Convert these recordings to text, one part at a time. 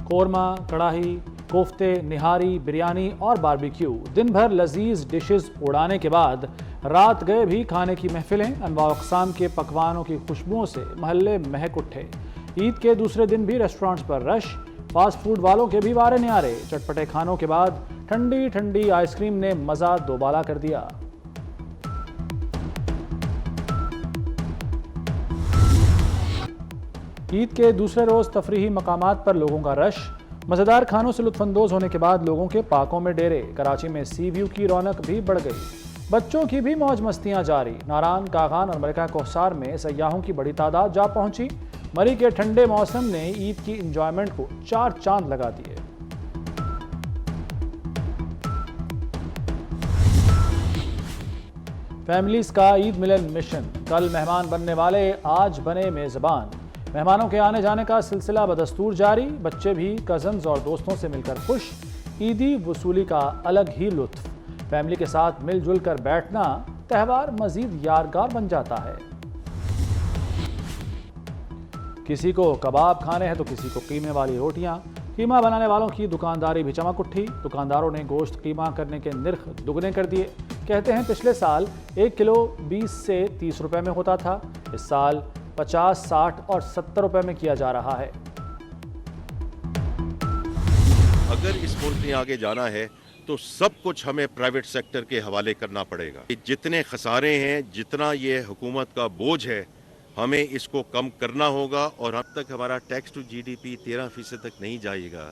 قورمہ، کڑاہی، کوفتے، نہاری، بریانی اور باربیکیو، دن بھر لذیذ ڈشز اڑانے کے بعد رات گئے بھی کھانے کی محفلیں، انواع اقسام کے پکوانوں کی خوشبوؤں سے محلے مہک اٹھے۔ عید کے دوسرے دن بھی ریسٹورانٹس پر رش، فاسٹ فوڈ والوں کے بھی وارے نیارے، چٹپٹے کھانوں کے بعد ٹھنڈی ٹھنڈی آئس کریم نے مزہ دوبالا کر دیا۔ عید کے دوسرے روز تفریحی مقامات پر لوگوں کا رش، مزیدار کھانوں سے لطف اندوز ہونے کے بعد لوگوں کے پارکوں میں ڈیرے۔ کراچی میں سی ویو کی رونق بھی بڑھ گئی، بچوں کی بھی موج مستیاں جاری۔ ناران، کاغان اور ملکہ کوثر میں سیاحوں کی بڑی تعداد جا پہنچی۔ مری کے ٹھنڈے موسم نے عید کی انجوائمنٹ کو چار چاند لگا دیے۔ فیملیز کا عید ملن مشن، کل مہمان بننے والے آج بنے میزبان۔ مہمانوں کے آنے جانے کا سلسلہ بدستور جاری، بچے بھی کزنز اور دوستوں سے مل کر خوش۔ عیدی وصولی کا الگ ہی لطف، فیملی کے ساتھ مل جل کر بیٹھنا تہوار مزید یادگار بن جاتا ہے۔ کسی کو کباب کھانے ہیں تو کسی کو قیمے والی روٹیاں۔ قیمہ بنانے والوں کی دکانداری بھی چمک اٹھی، دکانداروں نے گوشت قیمہ کرنے کے نرخ دگنے کر دیے۔ کہتے ہیں پچھلے سال 1 کلو 20 سے 30 روپے میں ہوتا تھا، اس سال 50، 60 اور 70 روپے میں کیا جا رہا ہے۔ اگر اس ملک نے آگے جانا ہے تو سب کچھ ہمیں پرائیویٹ سیکٹر کے حوالے کرنا پڑے گا۔ جتنے خسارے ہیں، جتنا یہ حکومت کا بوجھ ہے، ہمیں اس کو کم کرنا ہوگا، اور اب تک ہمارا tax to G D P 13% تک نہیں جائے گا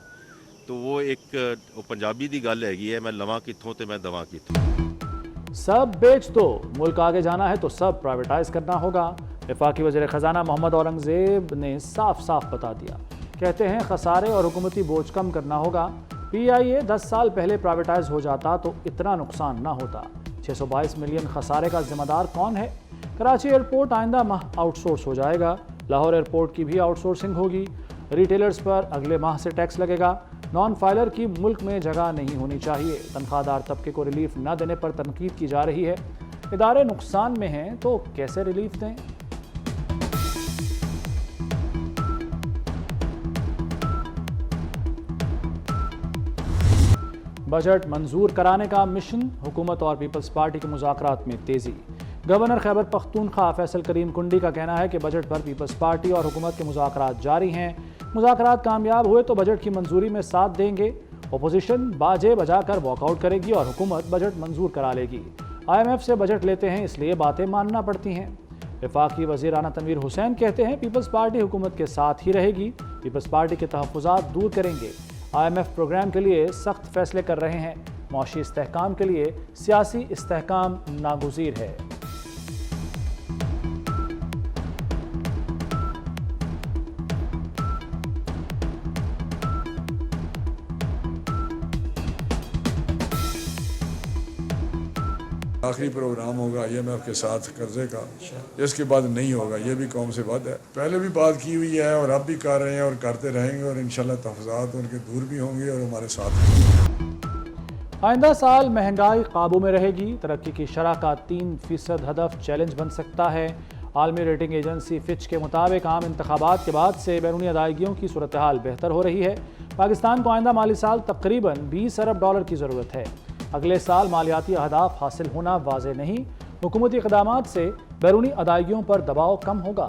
تو وہ ایک پنجابی دی گل ہے، میں لواں کتھوں تے میں دواں کتھوں۔ سب بیچ دو، ملک آگے جانا ہے تو سب پرائیویٹائز کرنا ہوگا۔ وفاقی وزیر خزانہ محمد اورنگزیب نے صاف صاف بتا دیا، کہتے ہیں خسارے اور حکومتی بوجھ کم کرنا ہوگا۔ پی آئی اے 10 سال پہلے پرائیویٹائز ہو جاتا تو اتنا نقصان نہ ہوتا۔ 622 ملین خسارے کا ذمہ دار کون ہے؟ کراچی ایئرپورٹ آئندہ ماہ آؤٹ سورس ہو جائے گا، لاہور ایئرپورٹ کی بھی آؤٹ سورسنگ ہوگی۔ ریٹیلرز پر اگلے ماہ سے ٹیکس لگے گا۔ نان فائلر کی ملک میں جگہ نہیں ہونی چاہیے۔ تنخواہ دار طبقے کو ریلیف نہ دینے پر تنقید کی جا رہی ہے۔ ادارے نقصان میں ہیں تو کیسے ریلیف دیں؟ بجٹ منظور کرانے کا مشن، حکومت اور پیپلز پارٹی کے مذاکرات میں تیزی۔ گورنر خیبر پختونخوا فیصل کریم کنڈی کا کہنا ہے کہ بجٹ پر پیپلز پارٹی اور حکومت کے مذاکرات جاری ہیں۔ مذاکرات کامیاب ہوئے تو بجٹ کی منظوری میں ساتھ دیں گے۔ اپوزیشن باجے بجا کر واک آؤٹ کرے گی اور حکومت بجٹ منظور کرا لے گی۔ IMF سے بجٹ لیتے ہیں اس لیے باتیں ماننا پڑتی ہیں۔ وفاقی وزیر رانا تنویر حسین کہتے ہیں پیپلز پارٹی حکومت کے ساتھ ہی رہے گی، پیپلز پارٹی کے تحفظات دور کریں گے۔ IMF پروگرام کے لیے سخت فیصلے کر رہے ہیں، معاشی استحکام کے لیے سیاسی استحکام ناگزیر ہے۔ آخری پروگرام ہوگا IMF کے ساتھ قرضے کا، اس کے بعد نہیں ہوگا، یہ بھی قوم سے بد ہے۔ پہلے بھی بات کی ہوئی ہے اور اب بھی کر رہے ہیں اور کرتے رہیں گے، اور انشاءاللہ تحفظات ان کے دور بھی ہوں گے اور ہمارے ساتھ بھی ہوں گے۔ آئندہ سال مہنگائی قابو میں رہے گی، ترقی کی شرح کا 3% ہدف چیلنج بن سکتا ہے۔ عالمی ریٹنگ ایجنسی فچ کے مطابق عام انتخابات کے بعد سے بیرونی ادائیگیوں کی صورتحال بہتر ہو رہی ہے۔ پاکستان کو آئندہ مالی سال تقریباً $20 ارب کی ضرورت ہے۔ اگلے سال مالیاتی اہداف حاصل ہونا واضح نہیں، حکومتی اقدامات سے بیرونی ادائیگیوں پر دباؤ کم ہوگا۔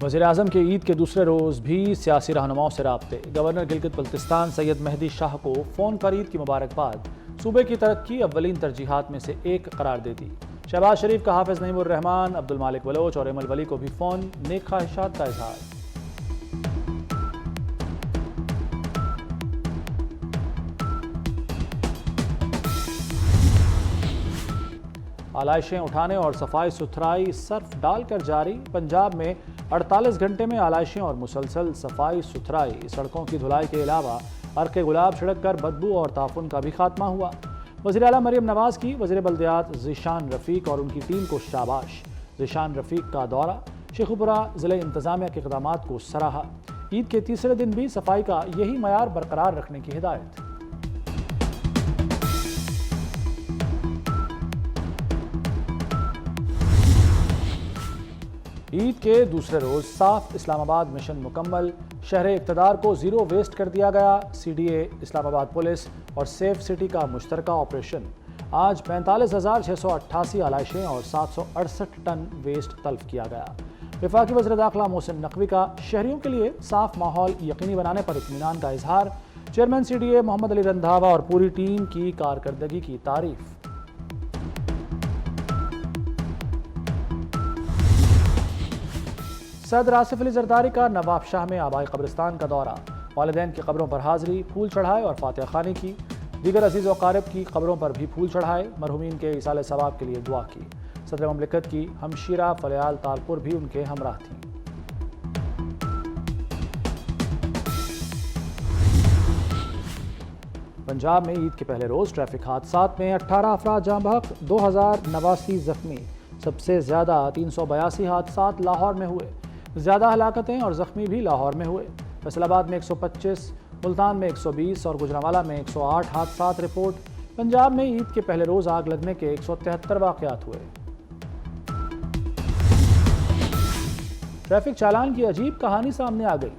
وزیر اعظم کے عید کے دوسرے روز بھی سیاسی رہنماؤں سے رابطے۔ گورنر گلگت بلتستان سید مہدی شاہ کو فون پر عید کی مبارکباد، صوبے کی ترقی اولین ترجیحات میں سے ایک قرار دے دی۔ شہباز شریف کا حافظ نعیم الرحمان، عبد المالک بلوچ اور ایمل ولی کو بھی فون، نیک خواہشات کا اظہار۔ آلائشیں اٹھانے اور صفائی ستھرائی صرف ڈال کر جاری۔ پنجاب میں 48 گھنٹے میں آلائشیں اور مسلسل صفائی ستھرائی، سڑکوں کی دھلائی کے علاوہ عرق گلاب چھڑک کر بدبو اور تعفن کا بھی خاتمہ ہوا۔ وزیر اعلیٰ مریم نواز کی وزیر بلدیات ذیشان رفیق اور ان کی ٹیم کو شاباش۔ ذیشان رفیق کا دورہ، شیخوپورہ ضلع انتظامیہ کے اقدامات کو سراہا۔ عید کے تیسرے دن بھی صفائی کا یہی معیار برقرار رکھنے کی ہدایت۔ عید کے دوسرے روز صاف اسلام آباد مشن مکمل، شہر اقتدار کو زیرو ویسٹ کر دیا گیا۔ CDA اسلام آباد پولیس اور سیف سٹی کا مشترکہ آپریشن۔ آج 45,688 آلائشیں اور 768 ٹن ویسٹ تلف کیا گیا۔ وفاقی وزیر داخلہ محسن نقوی کا شہریوں کے لیے صاف ماحول یقینی بنانے پر اطمینان کا اظہار۔ چیئرمین CDA محمد علی رندھاوا اور پوری ٹیم کی کارکردگی کی تعریف۔ صدر آصف علی زرداری کا نواب شاہ میں آبائی قبرستان کا دورہ، والدین کی قبروں پر حاضری، پھول چڑھائے اور فاتحہ خوانی کی۔ دیگر عزیز و اقارب کی قبروں پر بھی پھول چڑھائے، مرحومین کے ایصال ثواب کے لیے دعا کی۔ صدر مملکت کی ہمشیرہ فلیال تالپور بھی ان کے ہمراہ تھیں۔ پنجاب میں عید کے پہلے روز ٹریفک حادثات میں 18 افراد جاں بحق، 2089 زخمی۔ سب سے زیادہ 382 حادثات لاہور میں ہوئے۔ زیادہ ہلاکتیں اور زخمی بھی لاہور میں ہوئے۔ فیصل آباد میں 125، ملتان میں 120 اور گجرانوالہ میں 108 حادثات رپورٹ۔ پنجاب میں عید کے پہلے روز آگ لگنے کے 173 واقعات ہوئے۔ ٹریفک چالان کی عجیب کہانی سامنے آ گئی۔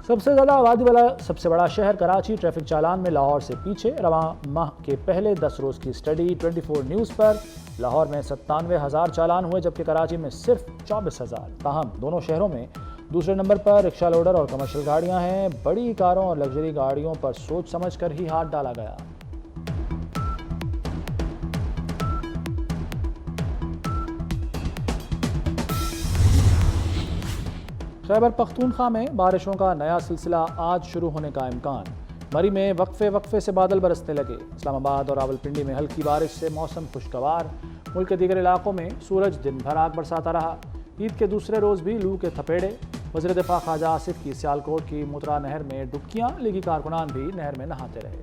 سب سے زیادہ آبادی والا سب سے بڑا شہر کراچی ٹریفک چالان میں لاہور سے پیچھے۔ رواں ماہ کے پہلے 10 روز کی اسٹڈی 24 نیوز پر لاہور میں 97,000 چالان ہوئے، جبکہ کراچی میں صرف 24,000۔ تاہم دونوں شہروں میں دوسرے نمبر پر رکشہ لوڈر اور کمرشل گاڑیاں ہیں۔ بڑی کاروں اور لگژری گاڑیوں پر سوچ سمجھ کر ہی ہاتھ ڈالا گیا۔ خیبر پختونخوا میں بارشوں کا نیا سلسلہ آج شروع ہونے کا امکان۔ مری میں وقفے سے بادل برسنے لگے۔ اسلام آباد اور راولپنڈی میں ہلکی بارش سے موسم خوشگوار۔ ملک کے دیگر علاقوں میں سورج دن بھر آگ برساتا رہا۔ عید کے دوسرے روز بھی لو کے تھپیڑے۔ وزیر دفاع خواجہ آصف کی سیالکوٹ کی مترا نہر میں ڈبکیاں، لیگی کارکنان بھی نہر میں نہاتے رہے۔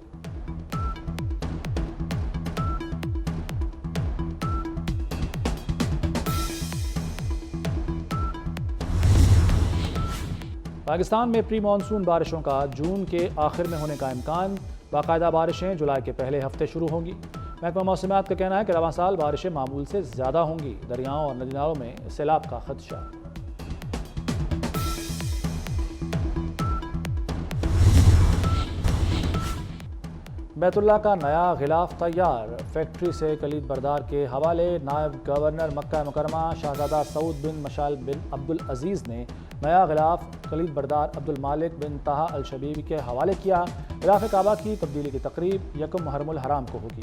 پاکستان میں پری مانسون بارشوں کا جون کے آخر میں ہونے کا امکان۔ باقاعدہ بارشیں جولائی کے پہلے ہفتے شروع ہوں گی۔ محکمہ موسمیات کا کہنا ہے کہ رواں سال بارشیں معمول سے زیادہ ہوں گی۔ دریاؤں اور ندی نالوں میں سیلاب کا خدشہ۔ بیت اللہ کا نیا غلاف تیار، فیکٹری سے کلید بردار کے حوالے۔ نائب گورنر مکہ مکرمہ شہزادہ سعود بن مشال بن عبدالعزیز نے نیا غلاف کلید بردار عبدالمالک بن طہا الشبیبی کے حوالے کیا۔ غلاف کعبہ کی تبدیلی کی تقریب 1 محرم الحرام کو ہوگی۔